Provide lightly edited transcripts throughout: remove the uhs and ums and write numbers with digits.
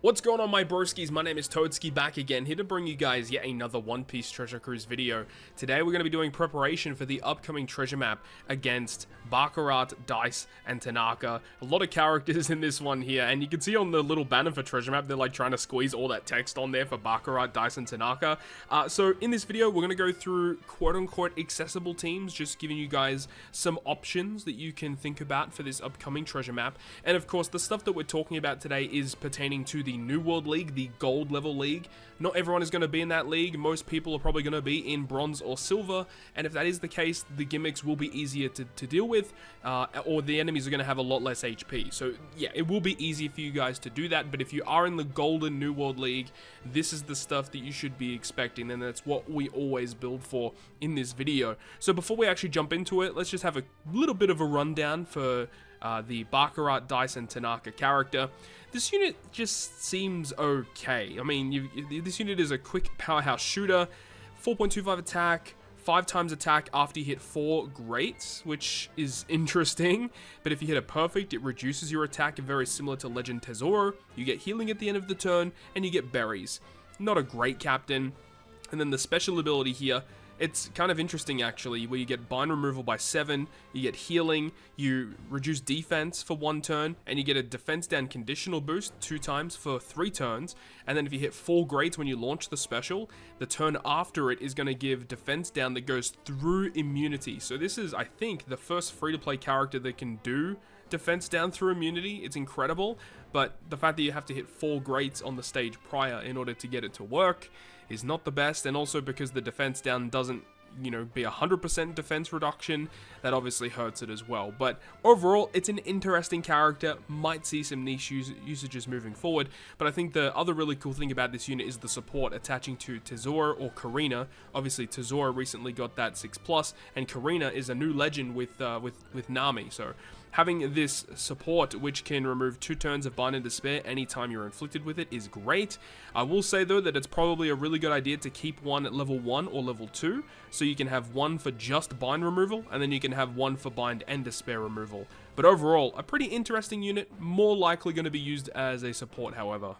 What's going on, my broskies? My name is Toadskii, back again, here to bring you guys yet another One Piece Treasure Cruise video. Today we're going to be doing preparation for the upcoming treasure map against Baccarat, Dice, and Tanaka. A lot of characters in this one here, and you can see on the little banner for treasure map, they're like trying to squeeze all that text on there for Baccarat, Dice, and Tanaka. So in this video, we're going to go through quote-unquote accessible teams, just giving you guys some options that you can think about for this upcoming treasure map. And of course, the stuff that we're talking about today is pertaining to the New World League, the gold level league. Not everyone is going to be in that league. Most people are probably going to be in bronze or silver, and if that is the case, the gimmicks will be easier to deal with, or the enemies are going to have a lot less HP. So yeah, it will be easy for you guys to do that, but if you are in the golden New World League, this is the stuff that you should be expecting, and that's what we always build for in this video. So before we actually jump into it, let's just have a little bit of a rundown for the Baccarat, Dice, and Tanaka character. This unit just seems okay. I mean, this unit is a quick powerhouse shooter, 4.25 attack, 5 times attack after you hit 4 greats, which is interesting. But if you hit a perfect, it reduces your attack, very similar to Legend Tesoro. You get healing at the end of the turn, and you get berries. Not a great captain. And then the special ability here, it's kind of interesting actually, where you get bind removal by 7, you get healing, you reduce defense for 1 turn, and you get a defense down conditional boost 2 times for 3 turns, and then if you hit 4 greats when you launch the special, the turn after it is going to give defense down that goes through immunity. So this is, I think, the first free-to-play character that can do defense down through immunity. It's incredible, but the fact that you have to hit 4 greats on the stage prior in order to get it to work is not the best, and also because the defense down doesn't, you know, be 100% defense reduction, that obviously hurts it as well. But overall, it's an interesting character, might see some niche usages moving forward, but I think the other really cool thing about this unit is the support attaching to Tesoro or Carina. Obviously, Tesoro recently got that 6+, and Carina is a new legend with Nami, so having this support, which can remove 2 turns of Bind and Despair anytime you're inflicted with it, is great. I will say though that it's probably a really good idea to keep one at level 1 or level 2, so you can have one for just Bind removal, and then you can have one for Bind and Despair removal. But overall, a pretty interesting unit, more likely going to be used as a support however.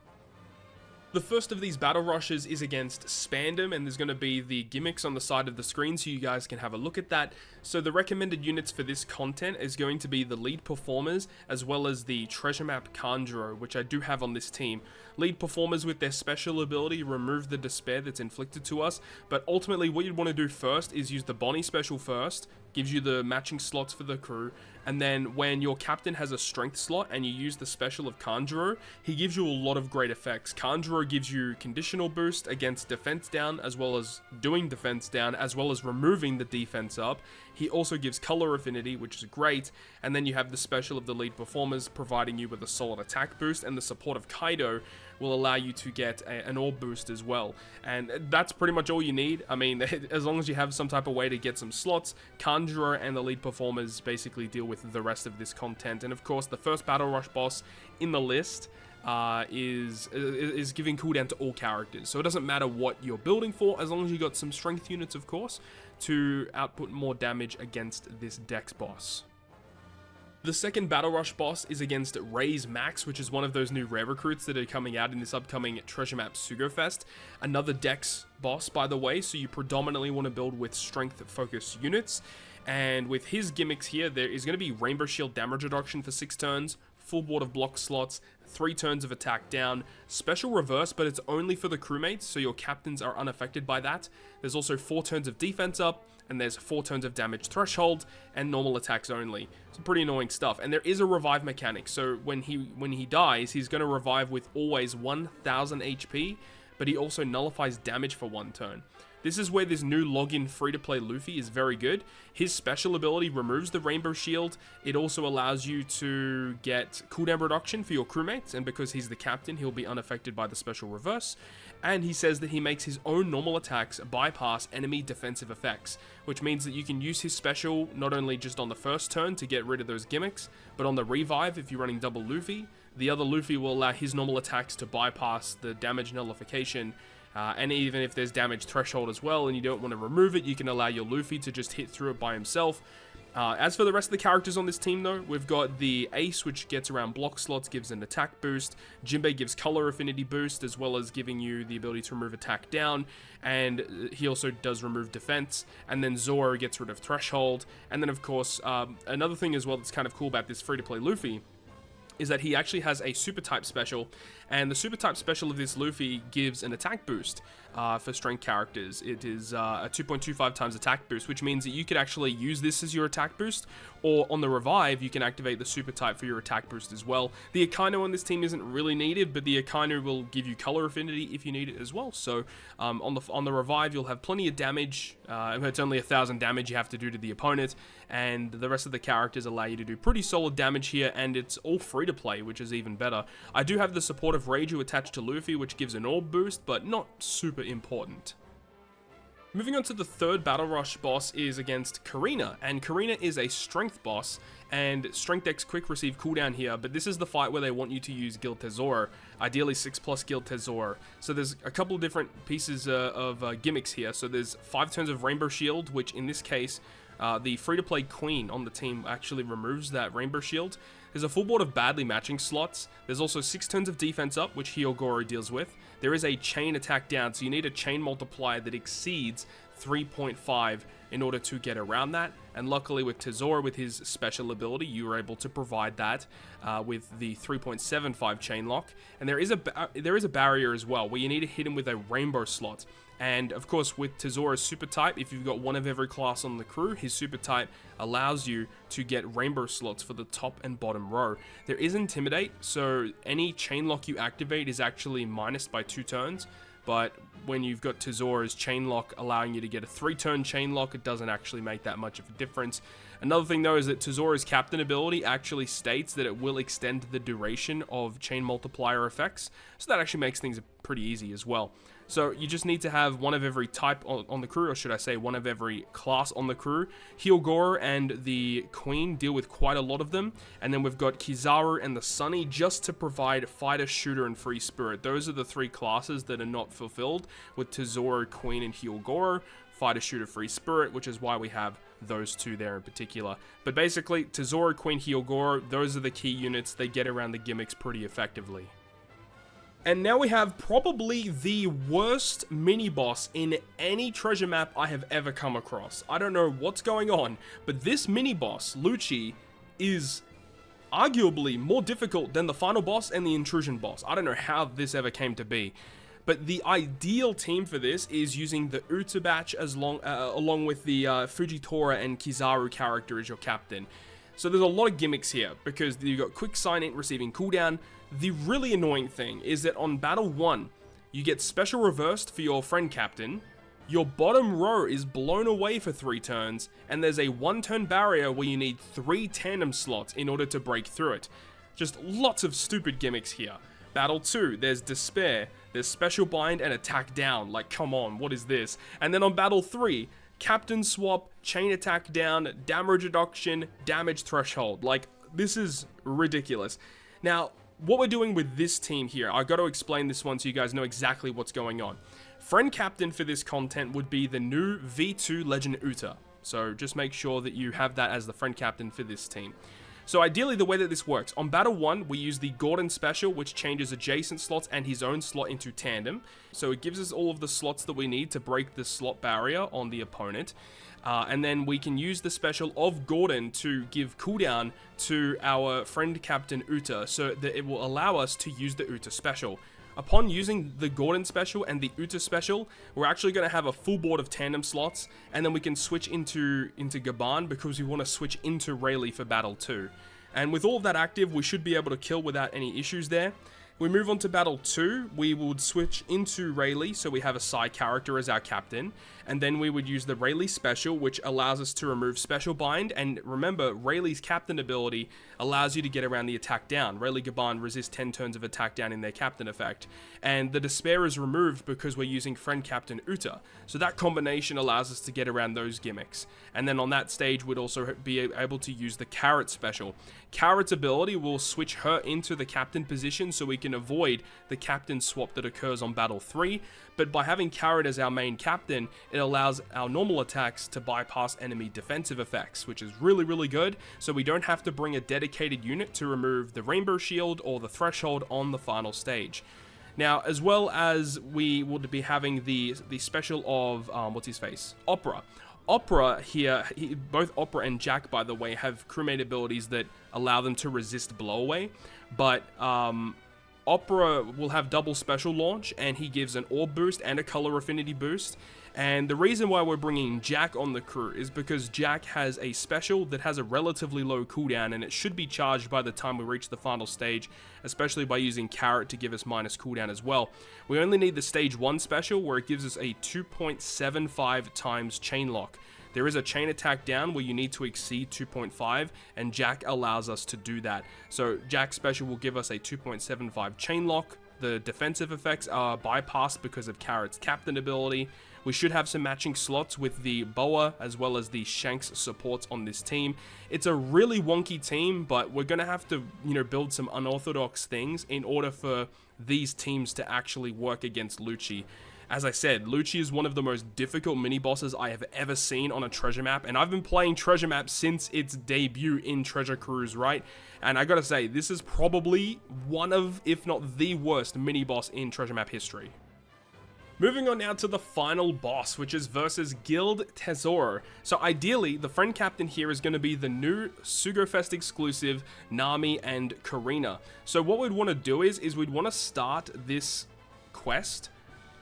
The first of these battle rushes is against Spandam, and there's going to be the gimmicks on the side of the screen so you guys can have a look at that. So the recommended units for this content is going to be the lead performers as well as the treasure map Kanjuro, which I do have on this team. Lead performers with their special ability remove the despair that's inflicted to us, but ultimately what you'd want to do first is use the Bonnie special first, gives you the matching slots for the crew, and then when your captain has a strength slot and you use the special of Kanjuro, he gives you a lot of great effects. Kanjuro gives you conditional boost against defense down, as well as doing defense down, as well as removing the defense up. He also gives color affinity, which is great, and then you have the special of the lead performers providing you with a solid attack boost, and the support of Kaido will allow you to get an orb boost as well. And that's pretty much all you need. I mean, as long as you have some type of way to get some slots, Kanjuro and the lead performers basically deal with the rest of this content. And of course, the first battle rush boss in the list is giving cooldown to all characters. So it doesn't matter what you're building for, as long as you got some strength units, of course, to output more damage against this Dex boss. The second Battle Rush boss is against Ray's Max, which is one of those new rare recruits that are coming out in this upcoming Treasure Map Sugofest. Another Dex boss, by the way, so you predominantly want to build with strength-focused units. And with his gimmicks here, there is going to be Rainbow Shield damage reduction for 6 turns, full board of block slots, 3 turns of attack down, special reverse, but it's only for the crewmates, so your captains are unaffected by that. There's also 4 turns of defense up, and there's 4 turns of damage threshold, and normal attacks only. Some pretty annoying stuff. And there is a revive mechanic, so when he dies, he's going to revive with always 1000 HP, but he also nullifies damage for 1 turn. This is where this new login free-to-play Luffy is very good. His special ability removes the Rainbow Shield. It also allows you to get cooldown reduction for your crewmates, and because he's the captain, he'll be unaffected by the special reverse. And he says that he makes his own normal attacks bypass enemy defensive effects, which means that you can use his special not only just on the first turn to get rid of those gimmicks, but on the revive if you're running double Luffy. The other Luffy will allow his normal attacks to bypass the damage nullification, and even if there's damage threshold as well and you don't want to remove it, you can allow your Luffy to just hit through it by himself. As for the rest of the characters on this team though, we've got the Ace, which gets around block slots, gives an attack boost. Jinbei gives color affinity boost, as well as giving you the ability to remove attack down, and he also does remove defense. And then Zoro gets rid of threshold. And then of course, another thing as well that's kind of cool about this free-to-play Luffy is that he actually has a super type special, and the super type special of this Luffy gives an attack boost for strength characters. It is a 2.25 times attack boost, which means that you could actually use this as your attack boost, or on the revive, you can activate the super type for your attack boost as well. The Akainu on this team isn't really needed, but the Akainu will give you color affinity if you need it as well. So on the revive, you'll have plenty of damage. It's only 1,000 damage you have to do to the opponent, and the rest of the characters allow you to do pretty solid damage here, and it's all free to play, which is even better. I do have the support of Reiju attached to Luffy, which gives an orb boost, but not super important. Moving on to the third Battle Rush boss is against Carina, and Carina is a strength boss, and Strength X Quick receive cooldown here, but this is the fight where they want you to use Guild Tesoro, ideally 6+ Guild Tesoro. So there's a couple of different pieces of gimmicks here. So there's 5 turns of Rainbow Shield, which in this case, the free-to-play Queen on the team actually removes that Rainbow Shield. There's a full board of badly matching slots. There's also 6 turns of defense up, which Hyogoro deals with. There is a chain attack down, so you need a chain multiplier that exceeds 3.5 in order to get around that. And luckily with Tesoro, with his special ability, you were able to provide that with the 3.75 chain lock. And there is a barrier as well, where you need to hit him with a rainbow slot. And of course, with Tesoro's super type, if you've got one of every class on the crew, his super type allows you to get rainbow slots for the top and bottom row. There is Intimidate, so any chain lock you activate is actually minused by 2 turns. But when you've got Tesoro's chain lock allowing you to get a 3-turn chain lock, it doesn't actually make that much of a difference. Another thing though is that Tesoro's captain ability actually states that it will extend the duration of chain multiplier effects, so that actually makes things pretty easy as well. So you just need to have one of every type on the crew, or should I say one of every class on the crew. Hyogoro and the Queen deal with quite a lot of them. And then we've got Kizaru and the Sunny just to provide Fighter, Shooter, and Free Spirit. Those are the 3 classes that are not fulfilled with Tesoro, Queen, and Hyogoro. Fighter, Shooter, Free Spirit, which is why we have those 2 there in particular. But basically, Tesoro, Queen, Hyogoro, those are the key units. They get around the gimmicks pretty effectively. And now we have probably the worst mini-boss in any treasure map I have ever come across. I don't know what's going on, but this mini-boss, Lucci, is arguably more difficult than the final boss and the Intrusion boss. I don't know how this ever came to be. But the ideal team for this is using the Uta batch along with the Fujitora and Kizaru character as your captain. So there's a lot of gimmicks here, because you've got quick sign-in receiving cooldown. The really annoying thing is that on Battle 1, you get special reversed for your friend captain, your bottom row is blown away for 3 turns, and there's a 1-turn barrier where you need 3 tandem slots in order to break through it. Just lots of stupid gimmicks here. Battle 2, there's Despair, there's Special Bind and Attack Down, like come on, what is this? And then on Battle 3, Captain Swap, Chain Attack Down, Damage Reduction, Damage Threshold. Like, this is ridiculous. Now, what we're doing with this team here, I've got to explain this one so you guys know exactly what's going on. Friend Captain for this content would be the new V2 Legend Uta. So just make sure that you have that as the Friend Captain for this team. So ideally, the way that this works, on Battle 1, we use the Gordon Special, which changes adjacent slots and his own slot into tandem. So it gives us all of the slots that we need to break the slot barrier on the opponent. And then we can use the special of Gordon to give cooldown to our friend Captain Uta, so that it will allow us to use the Uta special. Upon using the Gordon special and the Uta special, we're actually going to have a full board of tandem slots, and then we can switch into Gaban because we want to switch into Rayleigh for Battle 2. And with all of that active, we should be able to kill without any issues there. We move on to Battle 2, we would switch into Rayleigh, so we have a side character as our captain, and then we would use the Rayleigh special, which allows us to remove Special Bind, and remember, Rayleigh's captain ability allows you to get around the attack down. Rayleigh Gaban resists 10 turns of attack down in their captain effect, and the Despair is removed because we're using friend Captain Uta, so that combination allows us to get around those gimmicks. And then on that stage, we'd also be able to use the Carrot special. Carrot's ability will switch her into the captain position, so we can can avoid the captain swap that occurs on battle 3, but by having Carrot as our main captain, it allows our normal attacks to bypass enemy defensive effects, which is really, really good, so we don't have to bring a dedicated unit to remove the Rainbow Shield or the Threshold on the final stage. Now, as well as we would be having the special of, what's his face? Opera. Opera here, both Opera and Jack, by the way, have crewmate abilities that allow them to resist blowaway, but Opera will have double special launch, and he gives an orb boost and a color affinity boost. And the reason why we're bringing Jack on the crew is because Jack has a special that has a relatively low cooldown, and it should be charged by the time we reach the final stage, especially by using Carrot to give us minus cooldown as well. We only need the stage 1 special, where it gives us a 2.75 times chain lock. There is a chain attack down where you need to exceed 2.5, and Jack allows us to do that. So Jack's special will give us a 2.75 chain lock. The defensive effects are bypassed because of Carrot's captain ability. We should have some matching slots with the Boa as well as the Shanks supports on this team. It's a really wonky team, but we're going to have to, build some unorthodox things in order for these teams to actually work against Lucci. As I said, Lucci is one of the most difficult mini-bosses I have ever seen on a treasure map, and I've been playing treasure maps since its debut in Treasure Cruise, right? And I gotta say, this is probably one of, if not the worst, mini-boss in treasure map history. Moving on now to the final boss, which is versus Guild Tesoro. So ideally, the friend captain here is going to be the new Sugofest exclusive Nami and Carina. So what we'd want to do is we'd want to start this quest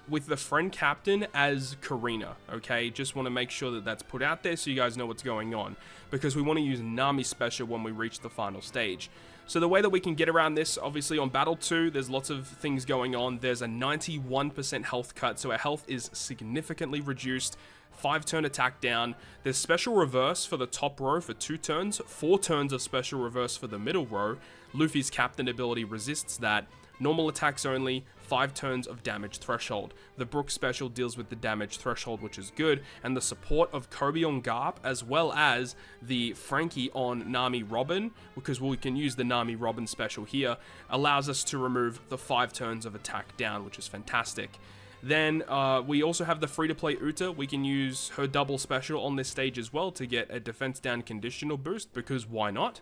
with the friend captain as Carina, okay? Just want to make sure that that's put out there so you guys know what's going on, because we want to use Nami special when we reach the final stage. So the way that we can get around this, obviously on Battle 2, there's lots of things going on. There's a 91% health cut, so our health is significantly reduced. 5-turn attack down. There's special reverse for the top row for 2 turns, 4 turns of special reverse for the middle row. Luffy's captain ability resists that. Normal attacks only, 5 turns of damage threshold. The Brook special deals with the damage threshold, which is good, and the support of Kobe on Garp, as well as the Frankie on Nami Robin, because we can use the Nami Robin special here, allows us to remove the 5 turns of attack down, which is fantastic. Then we also have the free-to-play Uta. We can use her double special on this stage as well to get a defense down conditional boost, because why not?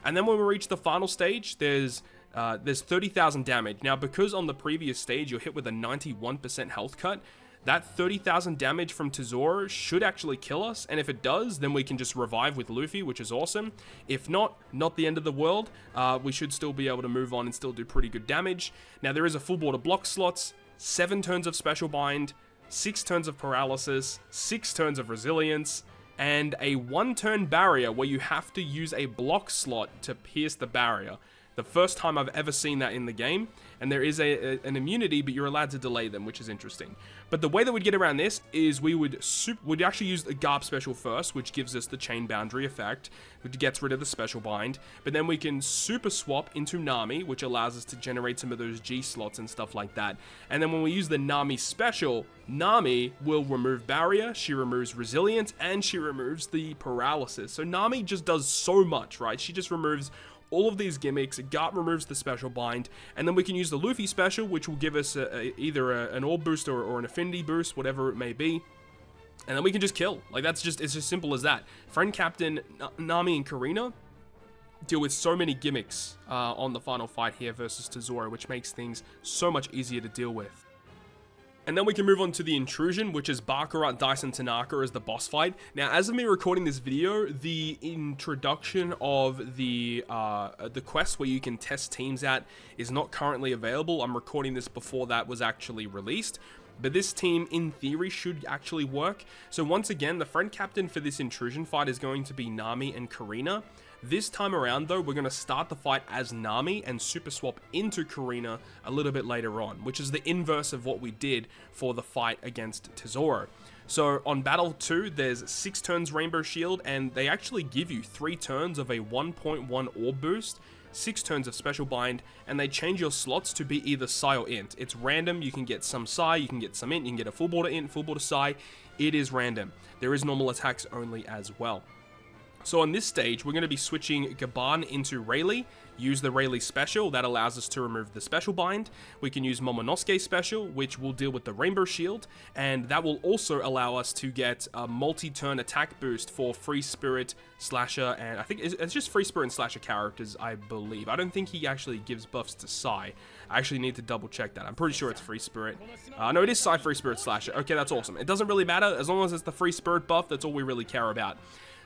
And then when we reach the final stage, there's 30,000 damage. Now, because on the previous stage you're hit with a 91% health cut, that 30,000 damage from Tesoro should actually kill us, and if it does, then we can just revive with Luffy, which is awesome. If not the end of the world. We should still be able to move on and still do pretty good damage. Now, there is a full board of block slots, 7 turns of special bind, 6 turns of paralysis, 6 turns of resilience, and a 1-turn barrier where you have to use a block slot to pierce the barrier. The first time I've ever seen that in the game, and there is an immunity, but you're allowed to delay them, which is interesting. But the way that we'd get around this is we'd actually use the Garp special first, which gives us the chain boundary effect, which gets rid of the special bind, but then we can super swap into Nami, which allows us to generate some of those G slots and stuff like that. And then when we use the Nami special, Nami will remove barrier, she removes resilience, and she removes the paralysis. So Nami just does so much, right? She just removes all of these gimmicks. Garp removes the special bind, and then we can use the Luffy special, which will give us either an orb boost or an affinity boost, whatever it may be, and then we can just kill. Like, it's as simple as that. Friend captain Nami and Carina deal with so many gimmicks on the final fight here versus Tesoro, which makes things so much easier to deal with. And then we can move on to the Intrusion, which is Baccarat, Dice, and Tanaka as the boss fight. Now, as of me recording this video, the introduction of the quest where you can test teams at is not currently available. I'm recording this before that was actually released. But this team, in theory, should actually work. So once again, the friend captain for this Intrusion fight is going to be Nami and Carina. This time around, though, we're going to start the fight as Nami and super swap into Carina a little bit later on, which is the inverse of what we did for the fight against Tesoro. So on Battle 2, there's 6 turns Rainbow Shield, and they actually give you 3 turns of a 1.1 orb boost, 6 turns of special bind, and they change your slots to be either Psi or Int. It's random. You can get some Psi, you can get some Int, you can get a full border Int, full border Psi. It is random. There is normal attacks only as well. So on this stage, we're going to be switching Gaban into Rayleigh, use the Rayleigh special, that allows us to remove the special bind. We can use Momonosuke special, which will deal with the Rainbow Shield, and that will also allow us to get a multi-turn attack boost for Free Spirit, Slasher, and I think it's just Free Spirit and Slasher characters, I believe. I don't think he actually gives buffs to Psy. I actually need to double check that. I'm pretty sure it's Free Spirit. No, it is Psy, Free Spirit, Slasher. Okay, that's awesome. It doesn't really matter, as long as it's the Free Spirit buff, that's all we really care about.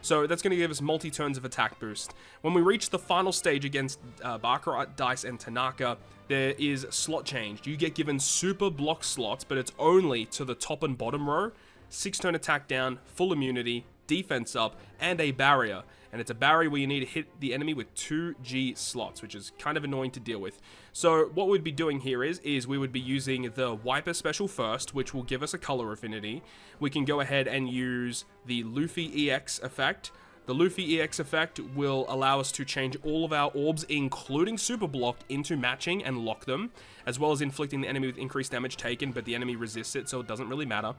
So that's going to give us multi-turns of attack boost. When we reach the final stage against Baccarat, Dice, and Tanaka, there is slot change. You get given super block slots, but it's only to the top and bottom row. 6-turn attack down, full immunity, defense up, and a barrier. And it's a barrier where you need to hit the enemy with 2G slots, which is kind of annoying to deal with. So what we'd be doing here is we would be using the Wiper special first, which will give us a color affinity. We can go ahead and use the Luffy EX effect. The Luffy EX effect will allow us to change all of our orbs, including Super Blocked, into matching and lock them, as well as inflicting the enemy with increased damage taken, but the enemy resists it, so it doesn't really matter.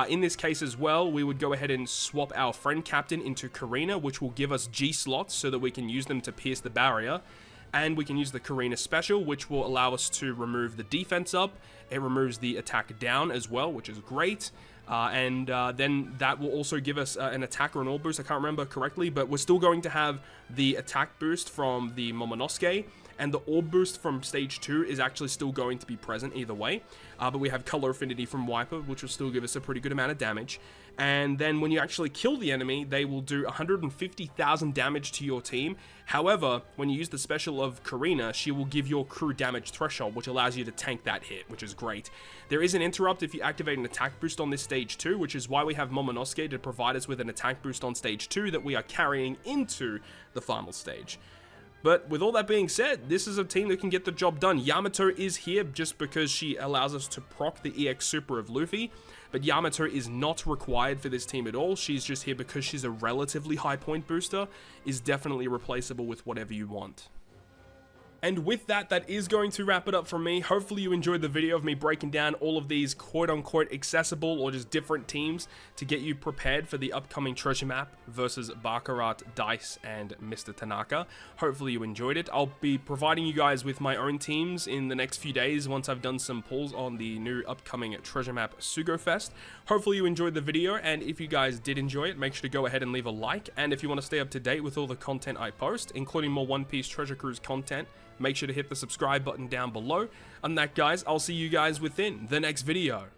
In this case as well, we would go ahead and swap our friend captain into Carina, which will give us G slots so that we can use them to pierce the barrier. And we can use the Carina special, which will allow us to remove the defense up. It removes the attack down as well, which is great. Then that will also give us an attack or an orb boost. I can't remember correctly, but we're still going to have the attack boost from the Momonosuke, and the orb boost from stage 2 is actually still going to be present either way. But we have color affinity from Wiper, which will still give us a pretty good amount of damage. And then when you actually kill the enemy, they will do 150,000 damage to your team. However, when you use the special of Carina, she will give your crew damage threshold, which allows you to tank that hit, which is great. There is an interrupt if you activate an attack boost on this stage 2, which is why we have Momonosuke to provide us with an attack boost on stage 2 that we are carrying into the final stage. But with all that being said, this is a team that can get the job done. Yamato is here just because she allows us to proc the EX Super of Luffy, but Yamato is not required for this team at all. She's just here because she's a relatively high point booster, is definitely replaceable with whatever you want. And with that, that is going to wrap it up from me. Hopefully you enjoyed the video of me breaking down all of these quote-unquote accessible or just different teams to get you prepared for the upcoming treasure map versus Baccarat, Dice, and Mr. Tanaka. Hopefully you enjoyed it. I'll be providing you guys with my own teams in the next few days once I've done some pulls on the new upcoming treasure map Sugo Fest. Hopefully you enjoyed the video, and if you guys did enjoy it, make sure to go ahead and leave a like. And if you want to stay up to date with all the content I post, including more One Piece Treasure Cruise content, make sure to hit the subscribe button down below. And that, guys, I'll see you guys within the next video.